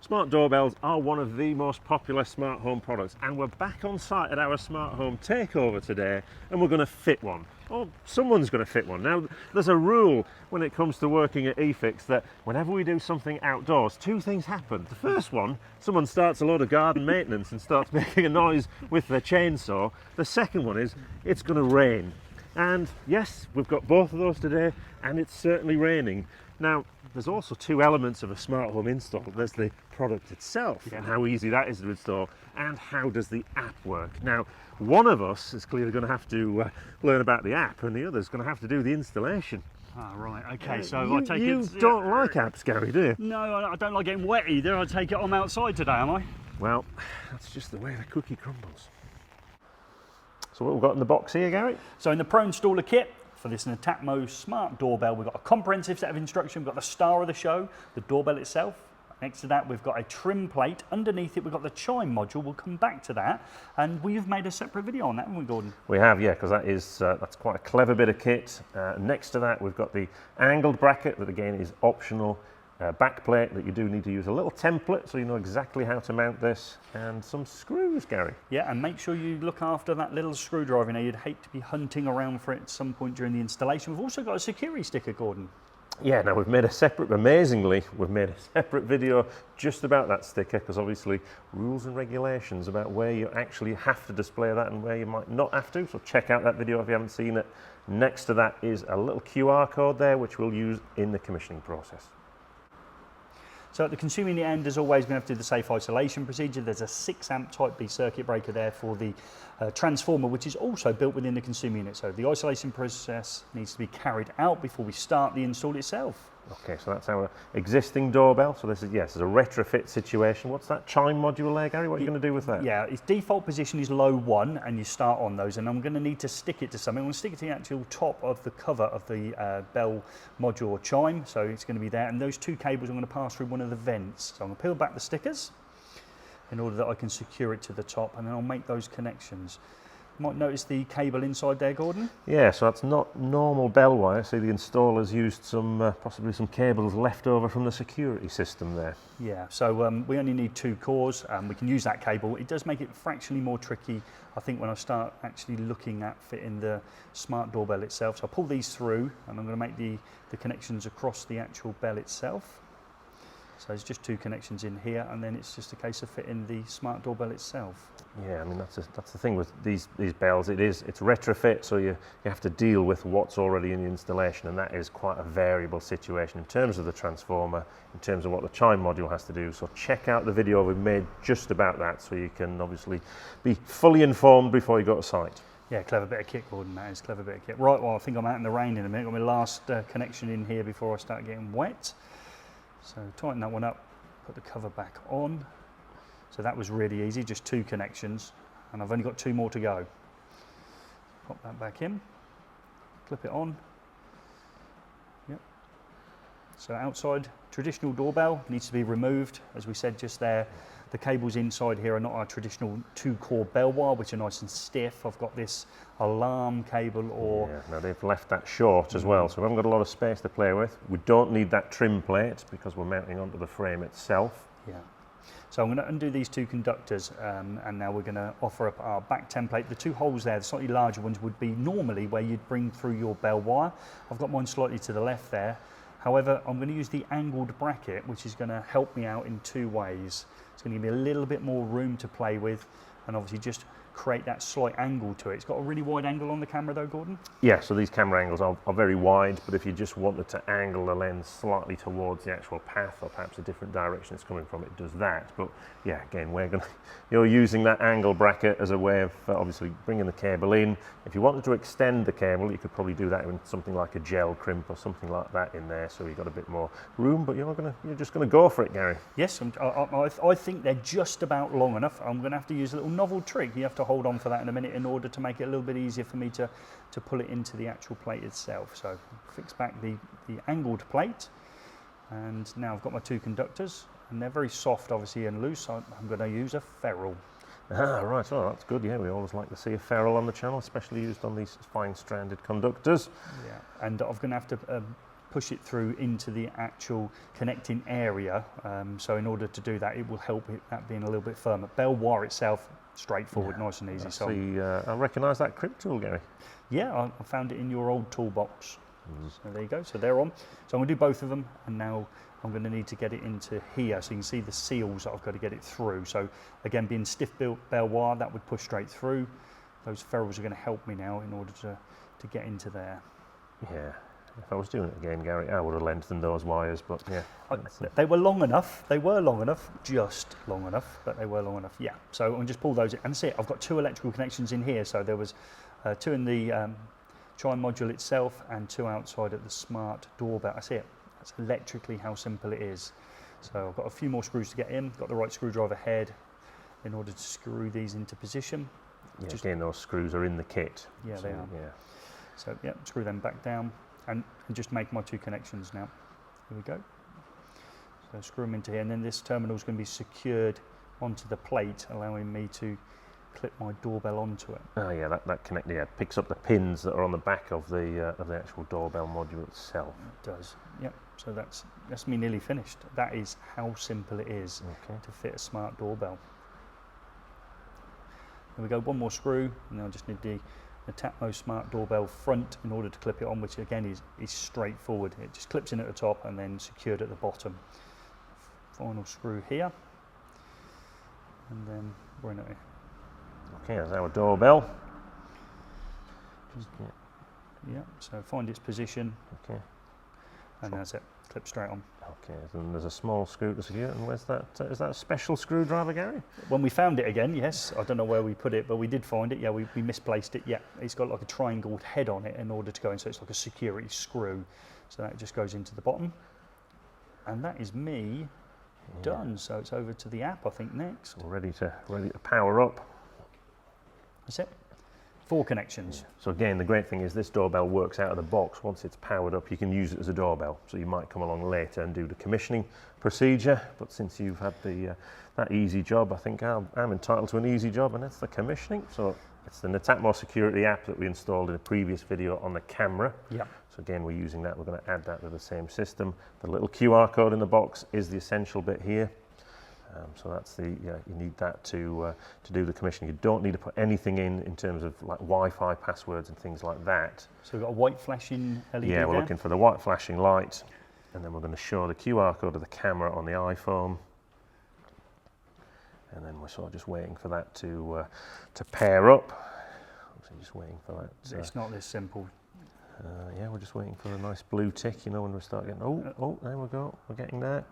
Smart doorbells are one of the most popular smart home products, and we're back on site at our smart home takeover today, and we're going to fit one. Or someone's going to fit one. Now, there's a rule when it comes to working at eFIXX that whenever we do something outdoors, two things happen. The first one, someone starts a load of garden maintenance and starts making a noise with their chainsaw. The second one is it's going to rain. And yes, we've got both of those today, and it's certainly raining. Now, there's also two elements of a smart home install. There's the product itself and how easy that is to install, and how does the app work. Now, one of us is clearly going to have to learn about the app, and the other is going to have to do the installation. Ah, right, okay, so I take you it... You don't like apps, Gary, do you? No, I don't like getting wet either. I take it I'm outside today, am I? Well, that's just the way the cookie crumbles. So what we've got in the box here, Gary? So in the Pro installer kit for this Netatmo Smart Doorbell, we've got a comprehensive set of instructions. We've got the star of the show, the doorbell itself. Next to that, we've got a trim plate. Underneath it, we've got the Chime module. We'll come back to that. And we've made a separate video on that, haven't we, Gordon? We have, yeah, because that's quite a clever bit of kit. Next to that, we've got the angled bracket that, again, is optional. Back plate that you do need to use a little template so you know exactly how to mount this, and some screws, Gary. Yeah, and make sure you look after that little screwdriver. Now, you'd hate to be hunting around for it at some point during the installation. We've also got a security sticker, Gordon. Yeah, now we've made a separate, amazingly, we've made a separate video just about that sticker, because obviously rules and regulations about where you actually have to display that and where you might not have to, so check out that video if you haven't seen it. Next to that is a little QR code there, which we'll use in the commissioning process. So at the consumer unit end, as always, we have to do the safe isolation procedure. There's a 6 amp type B circuit breaker there for the transformer, which is also built within the consumer unit. So the isolation process needs to be carried out before we start the install itself. Okay, so that's our existing doorbell. So this is, yes, it's a retrofit situation. What's that Chime module there, Gary? What are you going to do with that? Yeah, its default position is low 1, and you start on those. And I'm going to need to stick it to something. I'm going to stick it to the actual top of the cover of the bell module or Chime. So it's going to be there. And those two cables I'm going to pass through one of the vents. So I'm going to peel back the stickers in order that I can secure it to the top, and then I'll make those connections. You might notice the cable inside there, Gordon. Yeah, so that's not normal bell wire. See, the installer's used some, possibly some cables left over from the security system there. Yeah, so we only need 2 cores. We can use that cable. It does make it fractionally more tricky, I think, when I start actually looking at fitting the smart doorbell itself. So I'll pull these through, and I'm going to make the connections across the actual bell itself. So there's just 2 connections in here, and then it's just a case of fitting the smart doorbell itself. Yeah, I mean, that's the thing with these bells. It's retrofit, so you have to deal with what's already in the installation, and that is quite a variable situation in terms of the transformer, in terms of what the Chime module has to do. So check out the video we've made just about that, so you can obviously be fully informed before you go to site. Yeah, clever bit of kit, Gordon, that is, clever bit of kit. Right, well, I think I'm out in the rain in a minute. Got my last connection in here before I start getting wet. So tighten that one up, put the cover back on. So that was really easy, just 2 connections, and I've only got 2 more to go. Pop that back in, clip it on. Yep. So outside, traditional doorbell needs to be removed. As we said just there, the cables inside here are not our traditional 2-core bell wire, which are nice and stiff. I've got this alarm cable or... Yeah, now they've left that short as well, so we haven't got a lot of space to play with. We don't need that trim plate because we're mounting onto the frame itself. Yeah. So I'm going to undo these 2 conductors, and now we're going to offer up our back template. The 2 holes there, the slightly larger ones, would be normally where you'd bring through your bell wire. I've got mine slightly to the left there. However, I'm going to use the angled bracket, which is going to help me out in 2 ways. It's going to give me a little bit more room to play with, and obviously just create that slight angle to it. It's got a really wide angle on the camera though, Gordon? Yeah, so these camera angles are very wide, but if you just wanted to angle the lens slightly towards the actual path, or perhaps a different direction it's coming from, it does that. But yeah, again, you're using that angle bracket as a way of obviously bringing the cable in. If you wanted to extend the cable, you could probably do that with something like a gel crimp or something like that in there, so you've got a bit more room, but you're just going to go for it, Gary. Yes, I think they're just about long enough. I'm going to have to use a little novel trick. You have to hold on for that in a minute in order to make it a little bit easier for me to pull it into the actual plate itself. So fix back the angled plate, and now I've got my 2 conductors, and they're very soft obviously and loose. So I'm going to use a ferrule. Ah, right, oh, that's good. Yeah, we always like to see a ferrule on the channel, especially used on these fine stranded conductors. Yeah, and I'm going to have to push it through into the actual connecting area. So in order to do that, it will help that being a little bit firmer. Bell wire itself, straightforward, nice and easy. So I recognise that crimp tool, Gary. yeah, I found it in your old toolbox. So there you go, so they're on. So I'm going to do both of them, and now I'm going to need to get it into here, so you can see the seals that I've got to get it through. So again, being stiff bell wire, that would push straight through. Those ferrules are going to help me now in order to get into there. Yeah, if I was doing it again, Gary, I would have lengthened those wires, but yeah. They were long enough, just long enough, but they were long enough, yeah. So I'm going to just pull those in, and that's it. I've got 2 electrical connections in here, so there was 2 in the Chime module itself and 2 outside at the smart doorbell. That's it. That's electrically how simple it is. So I've got a few more screws to get in, got the right screwdriver head in order to screw these into position. Yeah, again, those screws are in the kit. Yeah, so, they are. Yeah. So yeah, screw them back down and just make my 2 connections now. Here we go. So screw them into here, and then this terminal is going to be secured onto the plate, allowing me to clip my doorbell onto it. Oh yeah, that picks up the pins that are on the back of the actual doorbell module itself. It does. Yep. So that's me nearly finished. That is how simple it is to fit a smart doorbell. There we go. One more screw, and I just need the Netatmo Smart Doorbell front in order to clip it on, which again is straightforward. It just clips in at the top and then secured at the bottom. Final screw here, and then we're in it. Okay, that's our doorbell. Yeah, so find its position. Okay. And that's it, clip straight on. Okay, then there's a small screw to secure, and where's that? Is that a special screwdriver, Gary? When we found it again, yes, I don't know where we put it, but we did find it. Yeah, we misplaced it. Yeah, it's got like a triangle head on it in order to go in, so it's like a security screw. So that just goes into the bottom. And that is me done. So it's over to the app, I think, next. We're ready to power up. That's it. 4 connections. So again, the great thing is this doorbell works out of the box. Once it's powered up, you can use it as a doorbell. So you might come along later and do the commissioning procedure, but since you've had that easy job, I think I'm entitled to an easy job, and that's the commissioning. So it's the Netatmo Security App that we installed in a previous video on the camera. Yeah. So again, we're using that. We're going to add that to the same system. The little QR code in the box is the essential bit here. So that's you need that to do the commissioning. You don't need to put anything in terms of like Wi-Fi passwords and things like that. So we've got a white flashing LED. Yeah, we're looking for the white flashing light, and then we're going to show the QR code of the camera on the iPhone, and then we're sort of just waiting for that to pair up. So just waiting for that. It's not this simple. Yeah, we're just waiting for a nice blue tick. You know, when we start getting there we go. We're getting there.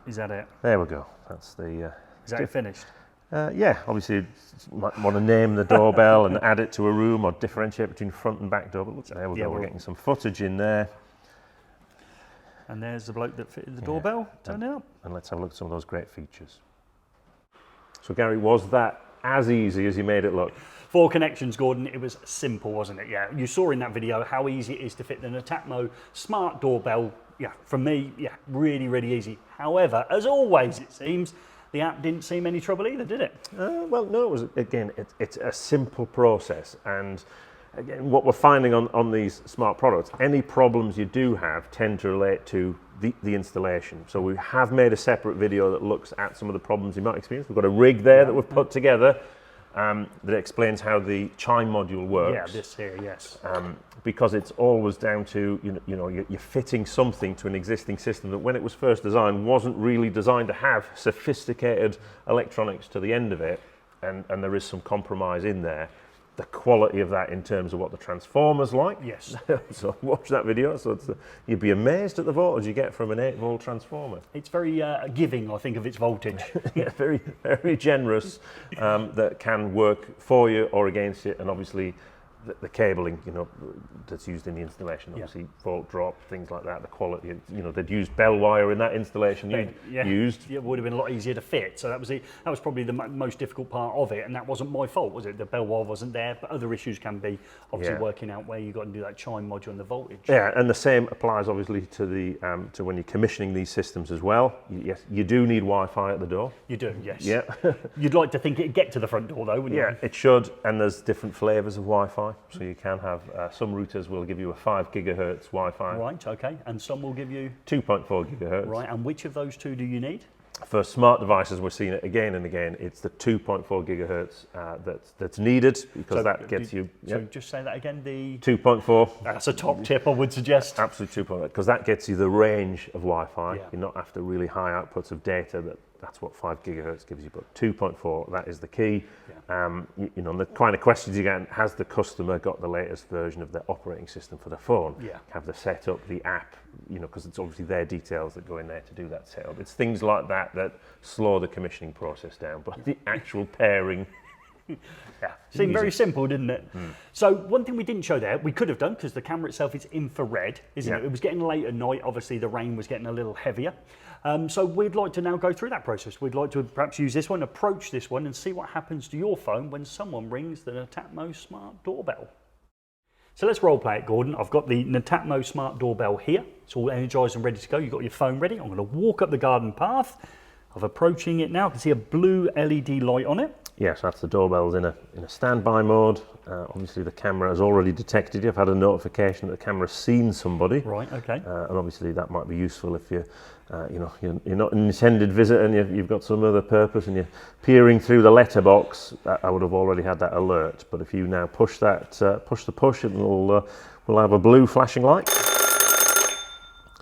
Is that it? There we go. That's the. Is that finished? Yeah, obviously you might want to name the doorbell and add it to a room or differentiate between front and back door. But look, there we go. We're getting some footage in there. And there's the bloke that fitted the doorbell. Turn it up. And let's have a look at some of those great features. So Gary, was that as easy as you made it look? 4 connections, Gordon. It was simple, wasn't it? Yeah, you saw in that video how easy it is to fit the Netatmo Smart Doorbell. Yeah, for me, yeah, really, really easy. However, as always, it seems, the app didn't seem any trouble either, did it? Well, no, it was, again, it's a simple process. And again, what we're finding on these smart products, any problems you do have tend to relate to the installation. So we have made a separate video that looks at some of the problems you might experience. We've got a rig there that we've put together that explains how the Chime module works. Yeah, this here, yes. Because it's always down to, you're fitting something to an existing system that when it was first designed wasn't really designed to have sophisticated electronics to the end of it, and there is some compromise in there. The quality of that in terms of what the transformer's like. Yes. So watch that video. So you'd be amazed at the voltage you get from an 8-volt transformer. It's very giving, I think, of its voltage. Yeah, very, very generous. That can work for you or against you, and obviously the cabling, that's used in the installation. Obviously, volt drop, things like that. The quality, they'd used bell wire in that installation used. It would have been a lot easier to fit. So that was probably the most difficult part of it, and that wasn't my fault, was it? The bell wire wasn't there, but other issues can be obviously working out where you've got to do that Chime module and the voltage. Yeah, and the same applies obviously to to when you're commissioning these systems as well. Yes, you do need Wi-Fi at the door. You do, yes. Yeah. You'd like to think it'd get to the front door though, wouldn't you? Yeah, it should, and there's different flavours of Wi-Fi. so you can have some routers will give you a 5 gigahertz Wi-Fi. Right, okay, and some will give you 2.4 gigahertz. Right, and which of those two do you need? For smart devices, we're seeing it again and again. It's the 2.4 gigahertz that's needed, because that gets you. So just say that again. The 2.4. That's a top tip, I would suggest. Absolutely 2.4, because that gets you the range of Wi-Fi. Yeah. You're not after really high outputs of data. That's what 5 gigahertz gives you. But 2.4, that is the key. Yeah. You know, the kind of questions you get: has the customer got the latest version of their operating system for the phone? Yeah. Have they set up the app? You know, because it's obviously their details that go in there to do that setup. It's things like that slow the commissioning process down. But the actual pairing. Yeah, seemed very simple, didn't it? So one thing we didn't show there, we could have done, because the camera itself is infrared, isn't it? It was getting late at night, obviously the rain was getting a little heavier. So we'd like to now go through that process. We'd like to perhaps use this one, approach this one, and see what happens to your phone when someone rings the Netatmo Smart Doorbell. So let's role play it, Gordon. I've got the Netatmo Smart Doorbell here. It's all energized and ready to go. You've got your phone ready. I'm going to walk up the garden path. I'm approaching it now. I can see a blue LED light on it. Yes, that's the doorbell's in a standby mode. Obviously, the camera has already detected you. I've had a notification that the camera's seen somebody. Right. Okay. And obviously, that might be useful if you're not an intended visitor and you've got some other purpose and you're peering through the letterbox. I would have already had that alert. But if you now push that, push the push, we'll have a blue flashing light.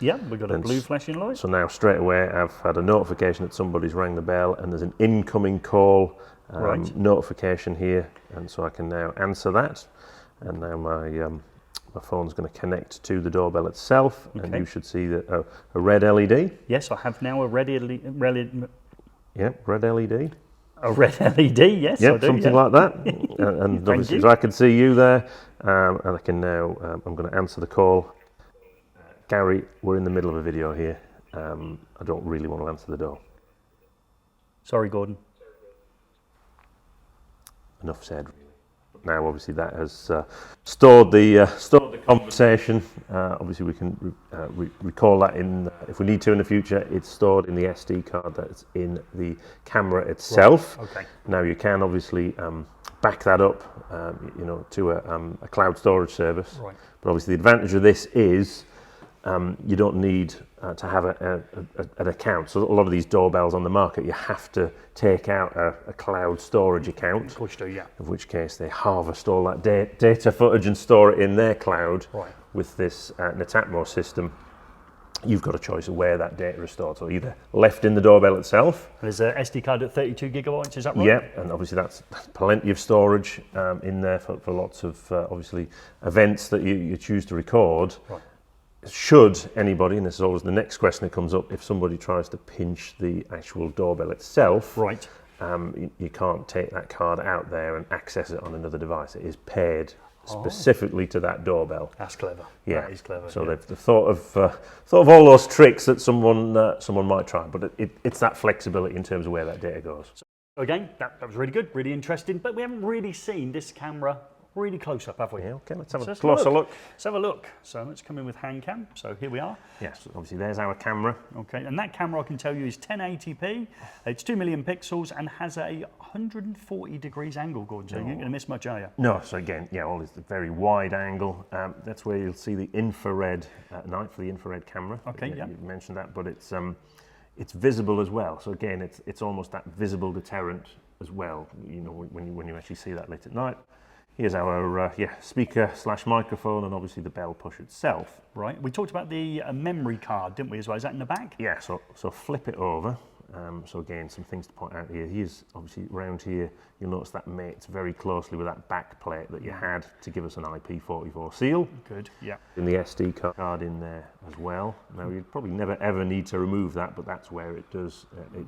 Yeah, we've got a blue flashing light. So now straight away, I've had a notification that somebody's rang the bell, and there's an incoming call. Notification here, and so I can now answer that, and now my phone's going to connect to the doorbell itself, and you should see that a red LED. Yes, I have now a red LED. Yeah, red LED. A red LED, yes, yeah, I do, something like that. And obviously, so I can see you there, and I can now. I'm going to answer the call. Gary, we're in the middle of a video here. I don't really want to answer the door. Sorry, Gordon. Enough said. Now, obviously, that has stored the conversation. Obviously, we can recall that in if we need to in the future. It's stored in the SD card that's in the camera itself. Right. Okay. Now, you can obviously back that up, to a cloud storage service. Right. But obviously, the advantage of this is you don't need to have an account. So a lot of these doorbells on the market, you have to take out a cloud storage account. Of course you do, yeah. In which case they harvest all that data footage and store it in their cloud. Right. With this Netatmo system. You've got a choice of where that data is stored. So either left in the doorbell itself. There's a SD card at 32 gigabytes, is that right? Yeah, and obviously that's plenty of storage in there for lots of obviously events that you choose to record. Right. Should anybody, and this is always the next question that comes up, if somebody tries to pinch the actual doorbell itself, right, you can't take that card out there and access it on another device. It is paired specifically to that doorbell. That's clever. Yeah, that is clever. So they've thought of all those tricks that someone might try, but it's that flexibility in terms of where that data goes. So again, that was really good, really interesting, but we haven't really seen this camera really close up, have we? Yeah, okay, let's have a closer look. Let's have a look. So let's come in with hand cam. So here we are. Yes, obviously there's our camera. Okay, and that camera I can tell you is 1080p. It's 2 million pixels and has a 140 degrees angle, Gordon. So you ain't going to miss much, are you? No, so again, yeah, all is the very wide angle. That's where you'll see the infrared at night for the infrared camera. Okay, yeah. You mentioned that, but it's visible as well. So again, it's almost that visible deterrent as well. You know, when you actually see that late at night. Here's our speaker/microphone, and obviously the bell push itself. Right. We talked about the memory card, didn't we, as well? Is that in the back? Yeah. So flip it over. So again, some things to point out here. Here's obviously around here. You'll notice that mates very closely with that back plate that you had to give us an IP44 seal. Good. Yeah. And the SD card in there as well. Now you'd probably never ever need to remove that, but that's where it does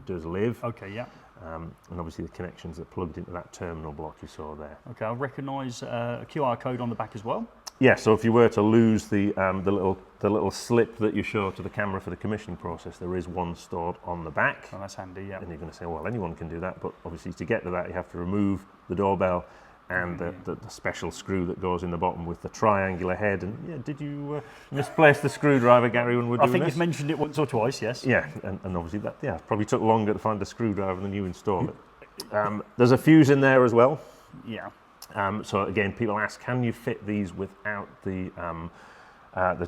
live. Okay. Yeah. And obviously the connections are plugged into that terminal block you saw there. Okay, I recognise a QR code on the back as well. Yeah, so if you were to lose the little slip that you show to the camera for the commissioning process, there is one stored on the back. Oh, that's handy, yeah. And you're going to say, well, anyone can do that, but obviously to get to that, you have to remove the doorbell and the special screw that goes in the bottom with the triangular head. And yeah, did you misplace the screwdriver, Gary, when we're doing this? I think you've mentioned it once or twice, yes. Yeah, and obviously that probably took longer to find the screwdriver than you installed it. There's a fuse in there as well. Yeah. So again, people ask, can you fit these without the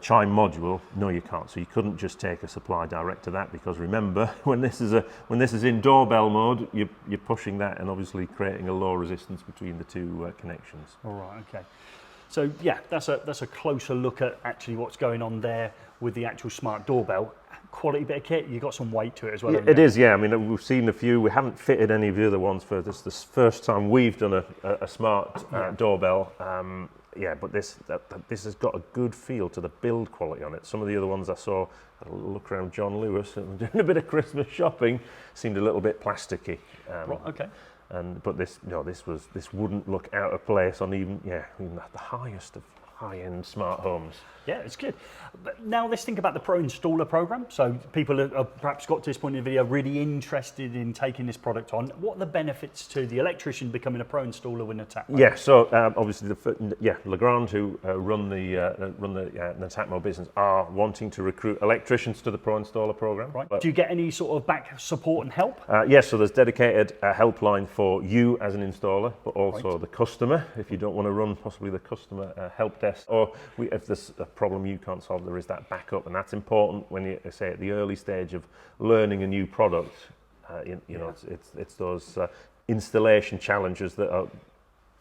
Chime module? No, you can't. So you couldn't just take a supply direct to that, because remember, when this is in doorbell mode, you're pushing that and obviously creating a low resistance between the two connections. All right, okay. So yeah, that's a closer look at actually what's going on there with the actual smart doorbell. Quality bit of kit. You got some weight to it as well. Yeah, it is, yeah. I mean, we've seen a few. We haven't fitted any of the other ones for this. This first time we've done a smart doorbell. Yeah, but this has got a good feel to the build quality on it. Some of the other ones I saw, a look around John Lewis and doing a bit of Christmas shopping, seemed a little bit plasticky. Right, okay. But this wouldn't look out of place on even the highest of high-end smart homes. Yeah, it's good. But now let's think about the Pro Installer program. So people have perhaps got to this point in the video really interested in taking this product on. What are the benefits to the electrician becoming a Pro Installer with Netatmo? Yeah, so obviously, Legrand, who run the Netatmo business, are wanting to recruit electricians to the Pro Installer program. Right. But do you get any sort of back support and help? Yes, so there's dedicated helpline for you as an installer, but also the customer, if you don't want to run possibly the customer help desk, or if there's a problem you can't solve, there is that backup, and that's important when you say at the early stage of learning a new product. It's those installation challenges that are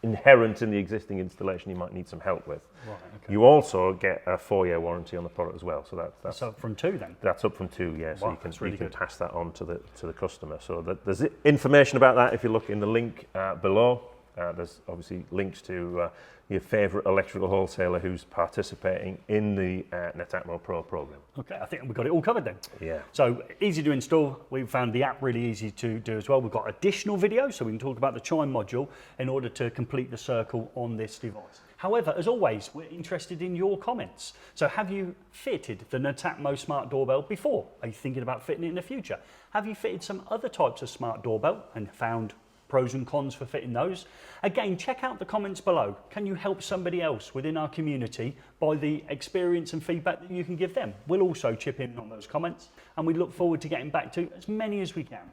inherent in the existing installation you might need some help with. Right, okay. You also get a 4-year warranty on the product as well, so that's up from 2 then. That's up from 2, yeah. So wow, you can pass that on to the customer. So there's information about that if you look in the link below. There's obviously links to your favourite electrical wholesaler who's participating in the Netatmo Pro program. Okay, I think we've got it all covered then. Yeah. So easy to install. We've found the app really easy to do as well. We've got additional videos, so we can talk about the Chime module in order to complete the circle on this device. However, as always, we're interested in your comments. So have you fitted the Netatmo Smart Doorbell before? Are you thinking about fitting it in the future? Have you fitted some other types of smart doorbell and found pros and cons for fitting those? Again, check out the comments below. Can you help somebody else within our community by the experience and feedback that you can give them? We'll also chip in on those comments, and we look forward to getting back to as many as we can.